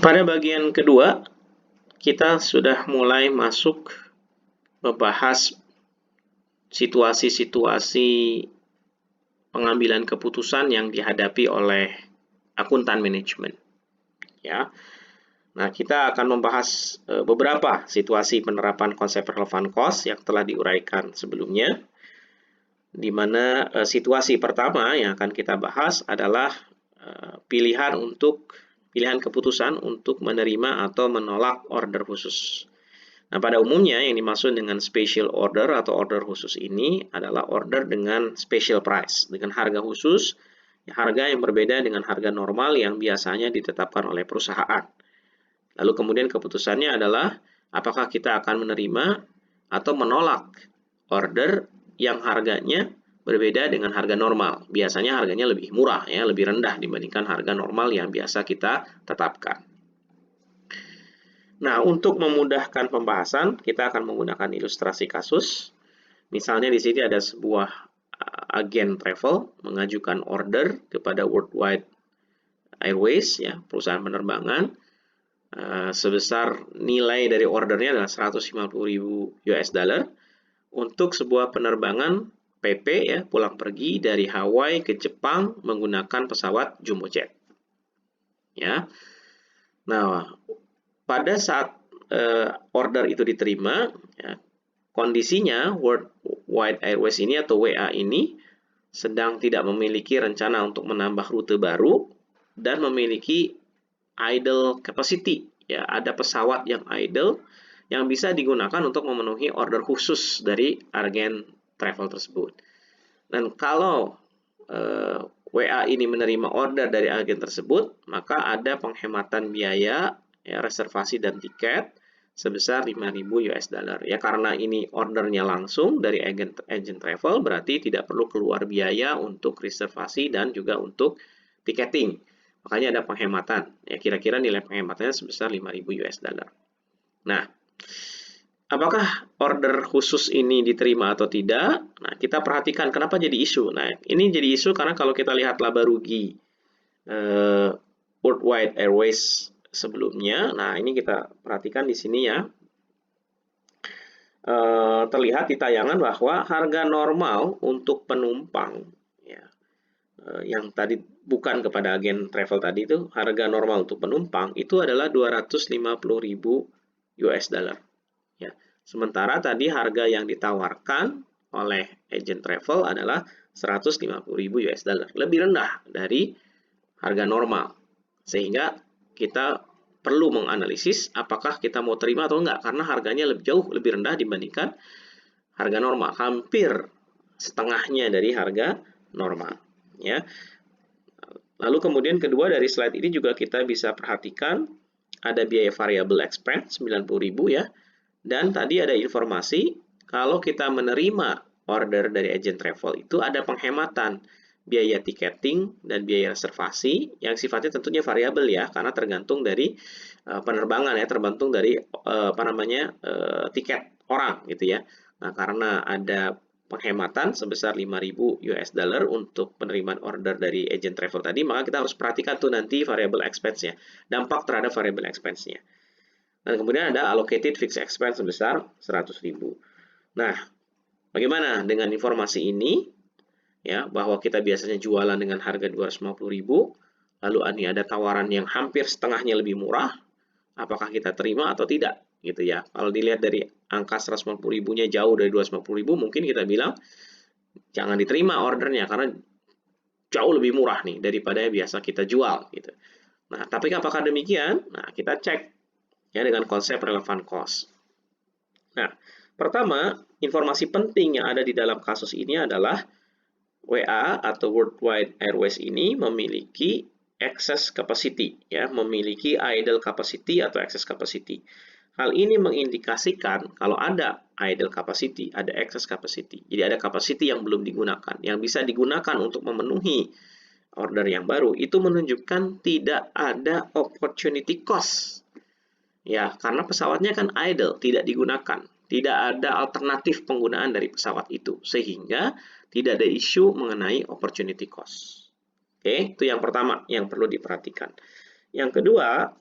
Pada bagian kedua, kita sudah mulai masuk membahas situasi-situasi pengambilan keputusan yang dihadapi oleh akuntan manajemen. Ya. Nah, kita akan membahas beberapa situasi penerapan konsep relevant cost yang telah diuraikan sebelumnya, di mana situasi pertama yang akan kita bahas adalah pilihan keputusan untuk menerima atau menolak order khusus. Nah, pada umumnya yang dimaksud dengan special order atau order khusus ini adalah order dengan special price, dengan harga khusus, harga yang berbeda dengan harga normal yang biasanya ditetapkan oleh perusahaan. Lalu kemudian keputusannya adalah apakah kita akan menerima atau menolak order yang harganya berbeda dengan harga normal. Biasanya harganya lebih murah, ya, lebih rendah dibandingkan harga normal yang biasa kita tetapkan. Nah, untuk memudahkan pembahasan, kita akan menggunakan ilustrasi kasus. Misalnya di sini ada sebuah agen travel mengajukan order kepada Worldwide Airways, ya, perusahaan penerbangan, sebesar nilai dari ordernya adalah 150.000 US dollar untuk sebuah penerbangan PP, ya, pulang pergi dari Hawaii ke Jepang menggunakan pesawat jumbo jet. Ya. Nah, pada saat order itu diterima, ya, kondisinya Worldwide Airways ini atau WA ini sedang tidak memiliki rencana untuk menambah rute baru dan memiliki idle capacity, ya, ada pesawat yang idle yang bisa digunakan untuk memenuhi order khusus dari agen travel tersebut. Dan kalau WA ini menerima order dari agen tersebut, maka ada penghematan biaya, ya, reservasi dan tiket sebesar 5.000 US dollar. Ya, karena ini ordernya langsung dari agen travel, berarti tidak perlu keluar biaya untuk reservasi dan juga untuk tiketing. Makanya ada penghematan. Ya, kira-kira nilai penghematannya sebesar 5.000 US dollar. Nah, apakah order khusus ini diterima atau tidak? Nah, kita perhatikan kenapa jadi isu. Nah, ini jadi isu karena kalau kita lihat laba rugi Worldwide Airways sebelumnya, nah ini kita perhatikan di sini, ya. Terlihat di tayangan bahwa harga normal untuk penumpang, ya, yang tadi bukan kepada agen travel tadi itu, harga normal untuk penumpang itu adalah 250.000 US dollar. Ya. Sementara tadi harga yang ditawarkan oleh agen travel adalah 150.000 US dollar, lebih rendah dari harga normal. Sehingga kita perlu menganalisis apakah kita mau terima atau enggak, karena harganya jauh lebih rendah dibandingkan harga normal, hampir setengahnya dari harga normal, ya. Lalu kemudian kedua dari slide ini juga kita bisa perhatikan ada biaya variable expense 90.000, ya. Dan tadi ada informasi kalau kita menerima order dari agen travel itu ada penghematan biaya tiketing dan biaya reservasi yang sifatnya tentunya variabel, ya, karena tergantung dari penerbangan, ya, tergantung dari tiket orang, gitu, ya. Nah, karena ada penghematan sebesar 5.000 US dollar untuk penerimaan order dari agen travel tadi, maka kita harus perhatikan tuh nanti variable expense-nya, dampak terhadap variable expense-nya. Dan kemudian ada allocated fixed expense sebesar 100.000. Nah, bagaimana dengan informasi ini? Ya, bahwa kita biasanya jualan dengan harga 250.000, lalu ini ada tawaran yang hampir setengahnya lebih murah, apakah kita terima atau tidak, gitu, ya. Kalau dilihat dari angka 150.000-nya jauh dari 250.000, mungkin kita bilang jangan diterima ordernya karena jauh lebih murah nih daripada yang biasa kita jual, gitu. Nah, tapi apakah demikian? Nah, kita cek, ya, dengan konsep relevant cost. Nah, pertama, informasi penting yang ada di dalam kasus ini adalah WA atau Worldwide Airways ini memiliki excess capacity, ya, memiliki idle capacity atau excess capacity. Hal ini mengindikasikan kalau ada idle capacity, ada excess capacity. Jadi ada capacity yang belum digunakan, yang bisa digunakan untuk memenuhi order yang baru. Itu menunjukkan tidak ada opportunity cost. Ya, karena pesawatnya kan idle, tidak digunakan. Tidak ada alternatif penggunaan dari pesawat itu. Sehingga tidak ada isu mengenai opportunity cost. Oke, itu yang pertama yang perlu diperhatikan. Yang kedua,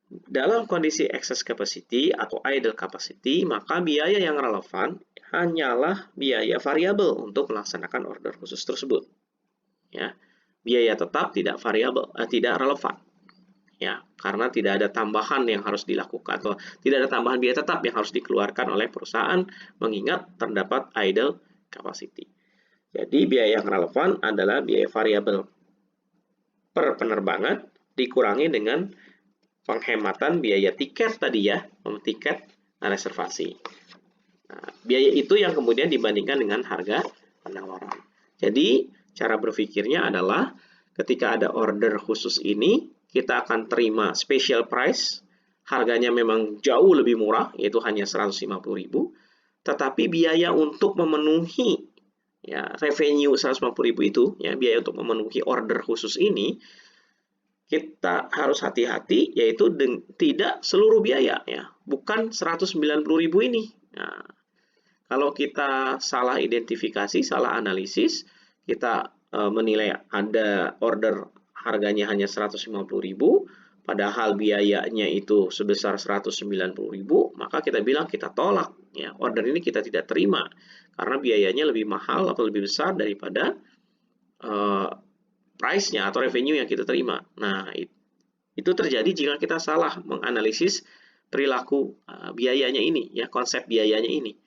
Dalam kondisi excess capacity atau idle capacity, maka biaya yang relevan hanyalah biaya variabel untuk melaksanakan order khusus tersebut. Ya, biaya tetap tidak variabel, tidak relevan. Ya, karena tidak ada tambahan yang harus dilakukan atau tidak ada tambahan biaya tetap yang harus dikeluarkan oleh perusahaan mengingat terdapat idle capacity. Jadi biaya yang relevan adalah biaya variabel per penerbangan dikurangi dengan penghematan biaya tiket tadi ya, tiket reservasi. Nah, biaya itu yang kemudian dibandingkan dengan harga penawaran. Jadi, cara berpikirnya adalah ketika ada order khusus ini, kita akan terima special price, harganya memang jauh lebih murah, yaitu hanya 150.000, tetapi biaya untuk memenuhi ya revenue 150.000 itu, ya biaya untuk memenuhi order khusus ini, kita harus hati-hati yaitu tidak seluruh biaya ya, bukan 190.000 ini. Nah, kalau kita salah identifikasi, salah analisis, kita menilai ada order harganya hanya 150.000, padahal biayanya itu sebesar 190.000, maka kita bilang kita tolak ya, order ini kita tidak terima karena biayanya lebih mahal atau lebih besar daripada price-nya atau revenue yang kita terima. Nah, itu terjadi jika kita salah menganalisis perilaku biayanya ini, ya konsep biayanya ini.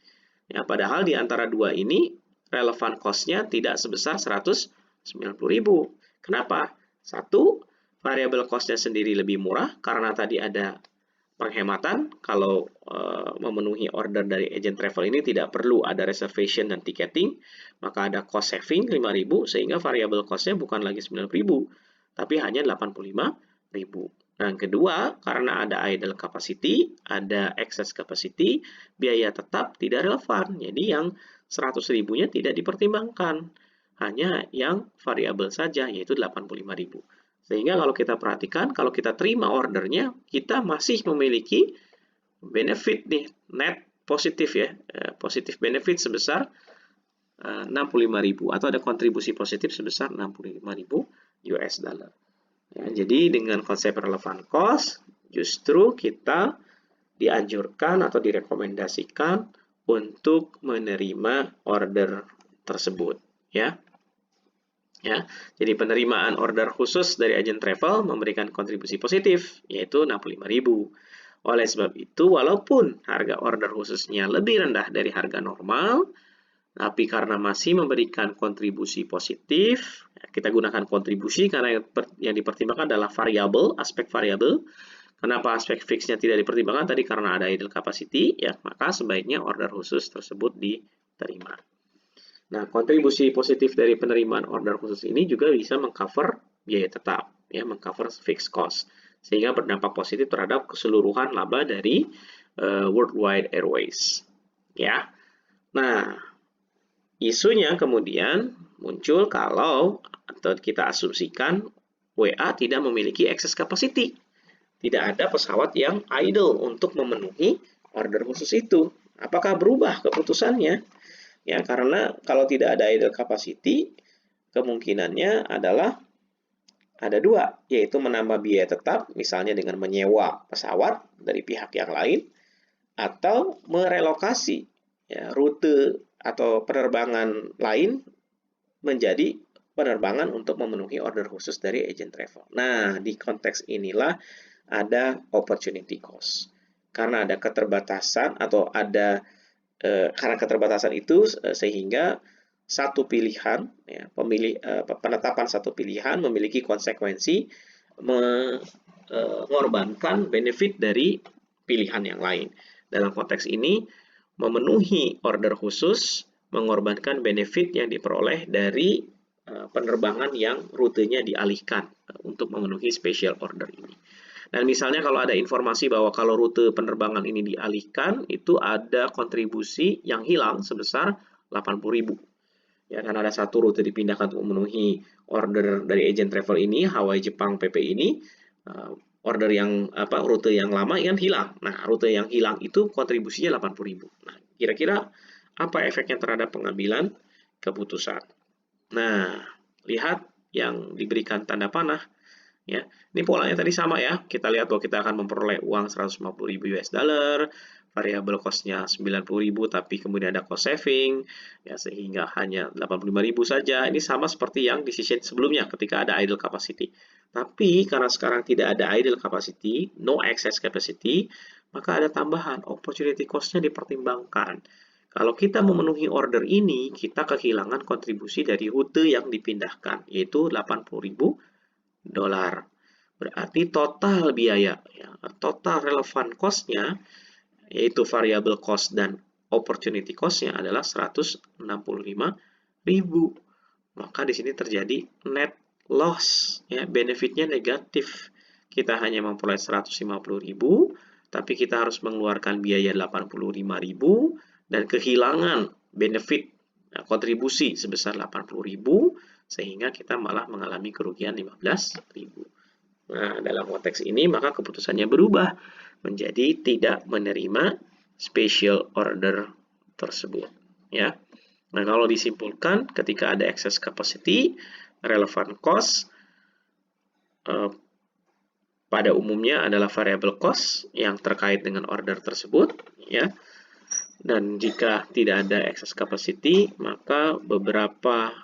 Ya, padahal di antara dua ini relevan cost-nya tidak sebesar 190.000. Kenapa? Satu, variable cost-nya sendiri lebih murah karena tadi ada penghematan. Kalau memenuhi order dari agent travel ini tidak perlu ada reservation dan ticketing, maka ada cost saving 5.000 sehingga variable cost-nya bukan lagi 9.000 tapi hanya 85.000. Nah, kedua, karena ada idle capacity, ada excess capacity, biaya tetap tidak relevan. Jadi yang 100.000-nya tidak dipertimbangkan. Hanya yang variabel saja, yaitu 85.000. Sehingga kalau kita perhatikan, kalau kita terima ordernya, kita masih memiliki benefit nih, net positif ya, positif benefit sebesar 65.000 atau ada kontribusi positif sebesar 65.000 US dollar. Ya, jadi dengan konsep relevan cost, justru kita dianjurkan atau direkomendasikan untuk menerima order tersebut, ya. Ya, jadi penerimaan order khusus dari agen travel memberikan kontribusi positif, yaitu 65.000. Oleh sebab itu, walaupun harga order khususnya lebih rendah dari harga normal, tapi karena masih memberikan kontribusi positif, kita gunakan kontribusi karena yang dipertimbangkan adalah variabel, aspek variabel. Kenapa aspek fixnya tidak dipertimbangkan? Tadi karena ada idle capacity, ya maka sebaiknya order khusus tersebut diterima. Nah, kontribusi positif dari penerimaan order khusus ini juga bisa mengcover biaya tetap, ya, mengcover fixed cost, sehingga berdampak positif terhadap keseluruhan laba dari Worldwide Airways. Ya, nah isunya kemudian muncul kalau atau kita asumsikan WA tidak memiliki excess capacity, tidak ada pesawat yang idle untuk memenuhi order khusus itu. Apakah berubah keputusannya? Ya, karena kalau tidak ada idle capacity, kemungkinannya adalah ada dua, yaitu menambah biaya tetap, misalnya dengan menyewa pesawat dari pihak yang lain, atau merelokasi ya, rute atau penerbangan lain menjadi penerbangan untuk memenuhi order khusus dari agent travel. Nah, di konteks inilah ada opportunity cost. Karena ada keterbatasan atau ada karena keterbatasan itu sehingga satu pilihan ya, penetapan satu pilihan memiliki konsekuensi mengorbankan benefit dari pilihan yang lain. Dalam konteks ini memenuhi order khusus mengorbankan benefit yang diperoleh dari penerbangan yang rutenya dialihkan untuk memenuhi special order ini. Dan misalnya kalau ada informasi bahwa kalau rute penerbangan ini dialihkan, itu ada kontribusi yang hilang sebesar 80.000. Ya, karena ada satu rute dipindahkan untuk memenuhi order dari agent travel ini, Hawaii Jepang PP ini, order yang rute yang lama kan hilang. Nah, rute yang hilang itu kontribusinya 80.000. Nah, kira-kira apa efeknya terhadap pengambilan keputusan? Nah, lihat yang diberikan tanda panah. ya. Ini polanya tadi sama ya. Kita lihat bahwa kita akan memperoleh uang 150.000 US dollar, variable cost-nya 90.000 tapi kemudian ada cost saving ya sehingga hanya 85.000 saja. Ini sama seperti yang decision sebelumnya ketika ada idle capacity. Tapi karena sekarang tidak ada idle capacity, no excess capacity, maka ada tambahan opportunity cost-nya dipertimbangkan. Kalau kita memenuhi order ini, kita kehilangan kontribusi dari rute yang dipindahkan, yaitu 80.000 dolar. Berarti total biaya, ya, total relevan cost-nya, yaitu variable cost dan opportunity cost-nya adalah 165.000. Maka di sini terjadi net loss, ya, benefitnya negatif. Kita hanya memperoleh 150.000, tapi kita harus mengeluarkan biaya 85.000 dan kehilangan benefit kontribusi sebesar 80.000 sehingga kita malah mengalami kerugian 15.000. Nah, dalam konteks ini maka keputusannya berubah menjadi tidak menerima special order tersebut, ya. Nah, kalau disimpulkan ketika ada excess capacity, relevant cost pada umumnya adalah variable cost yang terkait dengan order tersebut, ya. Dan jika tidak ada excess capacity, maka beberapa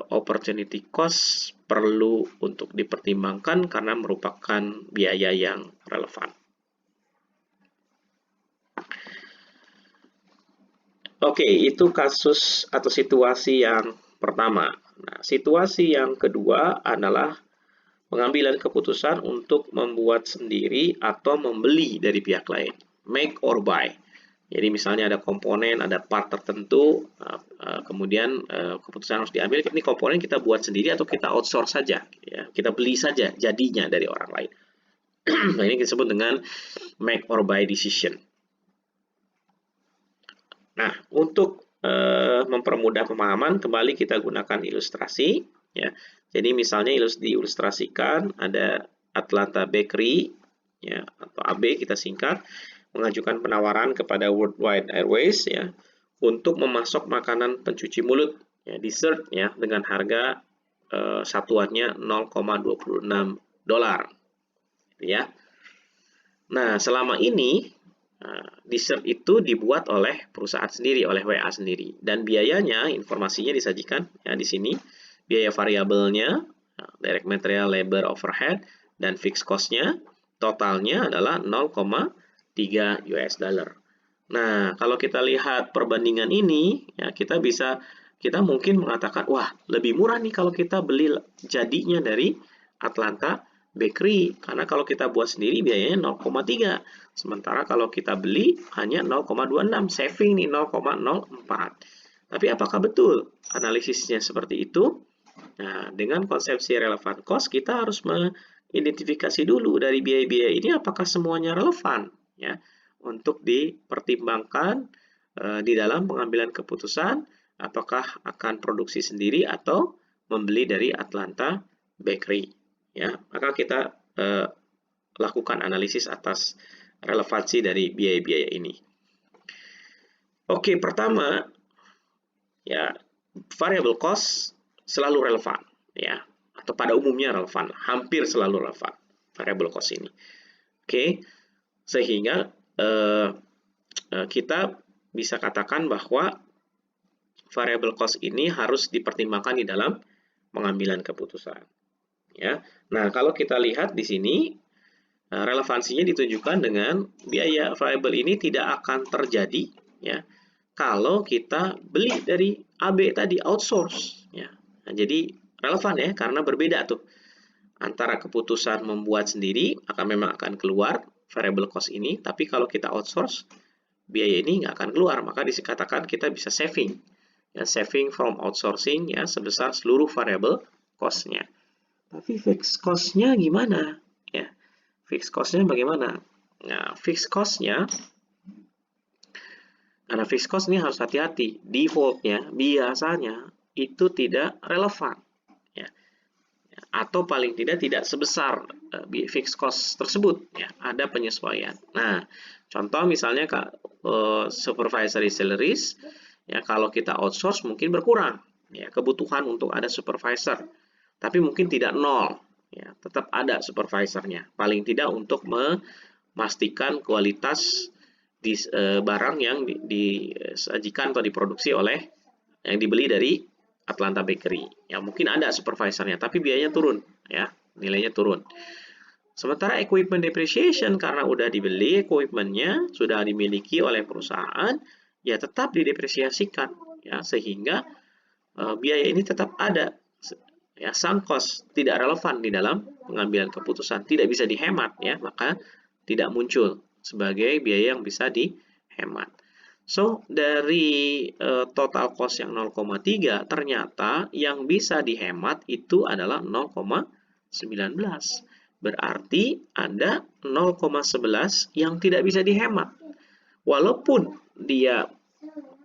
opportunity cost perlu untuk dipertimbangkan karena merupakan biaya yang relevan. Oke, itu kasus atau situasi yang pertama. Nah, situasi yang kedua adalah pengambilan keputusan untuk membuat sendiri atau membeli dari pihak lain. Make or buy. Jadi misalnya ada komponen, ada part tertentu, kemudian keputusan harus diambil, ini komponen kita buat sendiri atau kita outsource saja, ya, kita beli saja jadinya dari orang lain. Nah, ini disebut dengan make or buy decision. Nah, untuk mempermudah pemahaman, kembali kita gunakan ilustrasi, ya. Jadi misalnya diilustrasikan ada Atlanta Bakery, ya, atau AB kita singkat, mengajukan penawaran kepada Worldwide Airways, ya, untuk memasok makanan pencuci mulut, ya, dessert, ya, dengan harga satuannya 0,26 dolar, ya. Nah, selama ini dessert itu dibuat oleh perusahaan sendiri, oleh WA sendiri, dan biayanya, informasinya disajikan ya di sini, biaya variabelnya, direct material, labor, overhead, dan fixed cost-nya, totalnya adalah 0,3 US dollar. Nah, kalau kita lihat perbandingan ini, ya kita mungkin mengatakan, wah, lebih murah nih kalau kita beli jadinya dari Atlanta Bakery, karena kalau kita buat sendiri biayanya 0,3. Sementara kalau kita beli hanya 0,26, saving nih 0,04. Tapi apakah betul analisisnya seperti itu? Nah, dengan konsepsi relevant cost, kita harus mengidentifikasi dulu dari biaya-biaya ini apakah semuanya relevan, ya, untuk dipertimbangkan di dalam pengambilan keputusan apakah akan produksi sendiri atau membeli dari Atlanta Bakery, ya. Maka kita lakukan analisis atas relevansi dari biaya-biaya ini. Oke, pertama, ya, variable cost selalu relevan, ya, atau pada umumnya relevan, hampir selalu relevan variable cost ini. Oke, sehingga kita bisa katakan bahwa variable cost ini harus dipertimbangkan di dalam pengambilan keputusan, ya. Nah, kalau kita lihat di sini relevansinya ditunjukkan dengan biaya variable ini tidak akan terjadi, ya, kalau kita beli dari AB tadi, outsource, ya. Nah, jadi relevan ya, karena berbeda tuh antara keputusan membuat sendiri memang akan keluar variable cost ini, tapi kalau kita outsource biaya ini nggak akan keluar, maka dikatakan kita bisa saving, ya, saving from outsourcing, ya, sebesar seluruh variable cost-nya. Tapi fixed cost-nya gimana, ya? Fixed cost-nya bagaimana? Nah, fixed cost-nya, karena fixed cost ini harus hati-hati, default-nya biasanya itu tidak relevan, ya, atau paling tidak sebesar fixed cost tersebut, ya, ada penyesuaian. Nah, contoh misalnya supervisory salaries, ya, kalau kita outsource mungkin berkurang, ya, kebutuhan untuk ada supervisor, tapi mungkin tidak nol, Ya, tetap ada supervisornya. Paling tidak untuk memastikan kualitas barang yang disajikan atau diproduksi oleh yang dibeli dari Atlanta Bakery. Ya, mungkin ada supervisornya, tapi biayanya turun, ya, nilainya turun. Sementara equipment depreciation karena udah dibeli equipmentnya, sudah dimiliki oleh perusahaan, ya tetap didepresiasikan, ya, sehingga biaya ini tetap ada. Ya, sunk cost tidak relevan di dalam pengambilan keputusan, tidak bisa dihemat, ya, maka tidak muncul sebagai biaya yang bisa dihemat. So, dari total cost yang 0,3, ternyata yang bisa dihemat itu adalah 0,19. Berarti ada 0,11 yang tidak bisa dihemat. Walaupun dia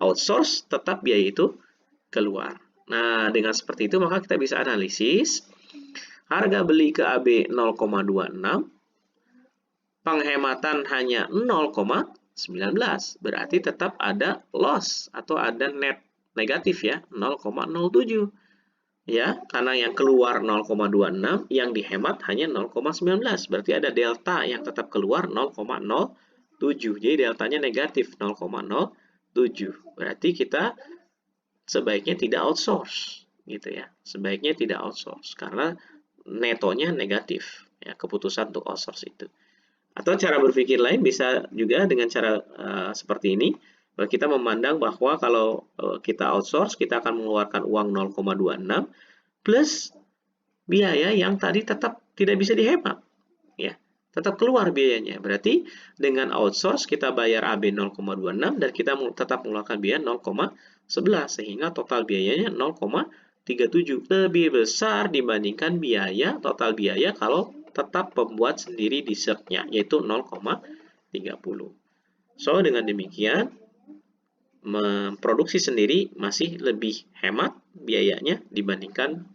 outsource, tetap biaya itu keluar. Nah, dengan seperti itu maka kita bisa analisis harga beli ke AB 0,26, penghematan hanya 0,19, berarti tetap ada loss atau ada net negatif, ya, 0,07. Ya, karena yang keluar 0,26, yang dihemat hanya 0,19, berarti ada delta yang tetap keluar 0,07. Jadi deltanya negatif 0,07. Berarti kita sebaiknya tidak outsource, gitu ya. Sebaiknya tidak outsource karena netonya negatif, ya, keputusan untuk outsource itu. Atau cara berpikir lain bisa juga dengan cara seperti ini. Kita memandang bahwa kalau kita outsource, kita akan mengeluarkan uang 0,26 plus biaya yang tadi tetap tidak bisa dihemat, ya. Tetap keluar biayanya. Berarti dengan outsource kita bayar AB 0,26 dan kita tetap mengeluarkan biaya 0,11 sehingga total biayanya 0,37, lebih besar dibandingkan biaya total biaya kalau tetap membuat sendiri dessertnya, yaitu 0,30. So, dengan demikian memproduksi sendiri masih lebih hemat biayanya dibandingkan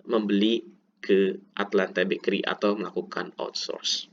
membeli ke Atlanta Bakery atau melakukan outsource.